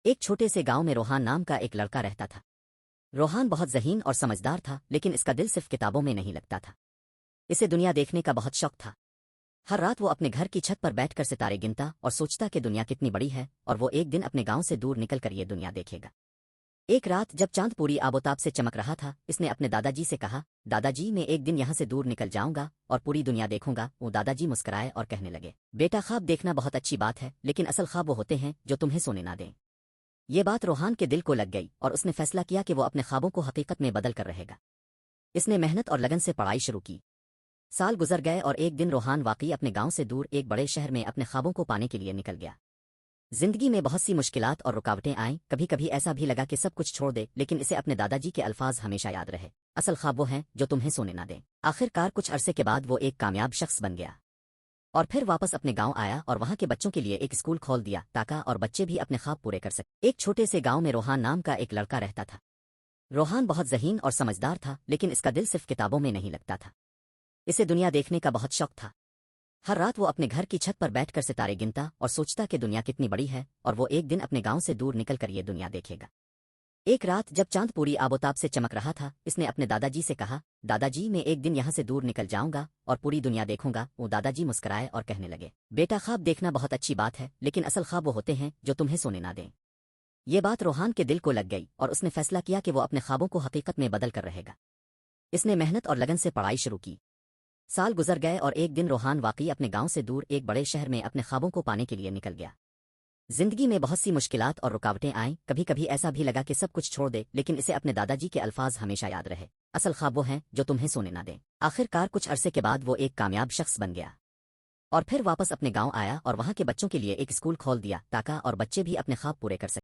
ایک چھوٹے سے گاؤں میں روحان نام کا ایک لڑکا رہتا تھا۔ روحان بہت ذہین اور سمجھدار تھا، لیکن اس کا دل صرف کتابوں میں نہیں لگتا تھا۔ اسے دنیا دیکھنے کا بہت شوق تھا۔ ہر رات وہ اپنے گھر کی چھت پر بیٹھ کر ستارے گنتا اور سوچتا کہ دنیا کتنی بڑی ہے اور وہ ایک دن اپنے گاؤں سے دور نکل کر یہ دنیا دیکھے گا۔ ایک رات جب چاند پوری آبوتاب سے چمک رہا تھا، اس نے اپنے دادا جی سے کہا، دادا جی میں ایک دن یہاں سے دور نکل جاؤں گا اور پوری دنیا دیکھوں گا۔ وہ دادا جی مسکرائے اور کہنے لگے، بیٹا خواب دیکھنا بہت اچھی بات ہے، لیکن اصل خواب وہ ہوتے ہیں جو تمہیں سونے نہ دیں۔ یہ بات روحان کے دل کو لگ گئی اور اس نے فیصلہ کیا کہ وہ اپنے خوابوں کو حقیقت میں بدل کر رہے گا۔ اس نے محنت اور لگن سے پڑھائی شروع کی۔ سال گزر گئے اور ایک دن روحان واقعی اپنے گاؤں سے دور ایک بڑے شہر میں اپنے خوابوں کو پانے کے لیے نکل گیا۔ زندگی میں بہت سی مشکلات اور رکاوٹیں آئیں، کبھی کبھی ایسا بھی لگا کہ سب کچھ چھوڑ دے، لیکن اسے اپنے دادا جی کے الفاظ ہمیشہ یاد رہے، اصل خواب وہ ہیں جو تمہیں سونے نہ دیں۔ آخر کار کچھ عرصے کے بعد وہ ایک کامیاب شخص بن گیا اور پھر واپس اپنے گاؤں آیا اور وہاں کے بچوں کے لیے ایک اسکول کھول دیا تاکہ اور بچے بھی اپنے خواب پورے کر سکیں۔ ایک چھوٹے سے گاؤں میں روحان نام کا ایک لڑکا رہتا تھا۔ روحان بہت ذہین اور سمجھدار تھا، لیکن اس کا دل صرف کتابوں میں نہیں لگتا تھا۔ اسے دنیا دیکھنے کا بہت شوق تھا۔ ہر رات وہ اپنے گھر کی چھت پر بیٹھ کر ستارے گنتا اور سوچتا کہ دنیا کتنی بڑی ہے اور وہ ایک دن اپنے گاؤں سے دور نکل کر یہ دنیا دیکھے گا۔ ایک رات جب چاند پوری آبوتاب سے چمک رہا تھا، اس نے اپنے دادا جی سے کہا، دادا جی میں ایک دن یہاں سے دور نکل جاؤں گا اور پوری دنیا دیکھوں گا۔ وہ دادا جی مسکرائے اور کہنے لگے، بیٹا خواب دیکھنا بہت اچھی بات ہے، لیکن اصل خواب وہ ہوتے ہیں جو تمہیں سونے نہ دیں۔ یہ بات روحان کے دل کو لگ گئی اور اس نے فیصلہ کیا کہ وہ اپنے خوابوں کو حقیقت میں بدل کر رہے گا۔ اس نے محنت اور لگن سے پڑھائی شروع کی۔ سال گزر گئے اور ایک دن روحان واقعی اپنے گاؤں سے دور ایک بڑے شہر میں اپنے خوابوں کو پانے کے لیے نکل گیا۔ زندگی میں بہت سی مشکلات اور رکاوٹیں آئیں، کبھی کبھی ایسا بھی لگا کہ سب کچھ چھوڑ دے، لیکن اسے اپنے دادا جی کے الفاظ ہمیشہ یاد رہے، اصل خواب وہ ہیں جو تمہیں سونے نہ دیں۔ آخر کار کچھ عرصے کے بعد وہ ایک کامیاب شخص بن گیا اور پھر واپس اپنے گاؤں آیا اور وہاں کے بچوں کے لیے ایک اسکول کھول دیا تاکہ اور بچے بھی اپنے خواب پورے کر سکیں۔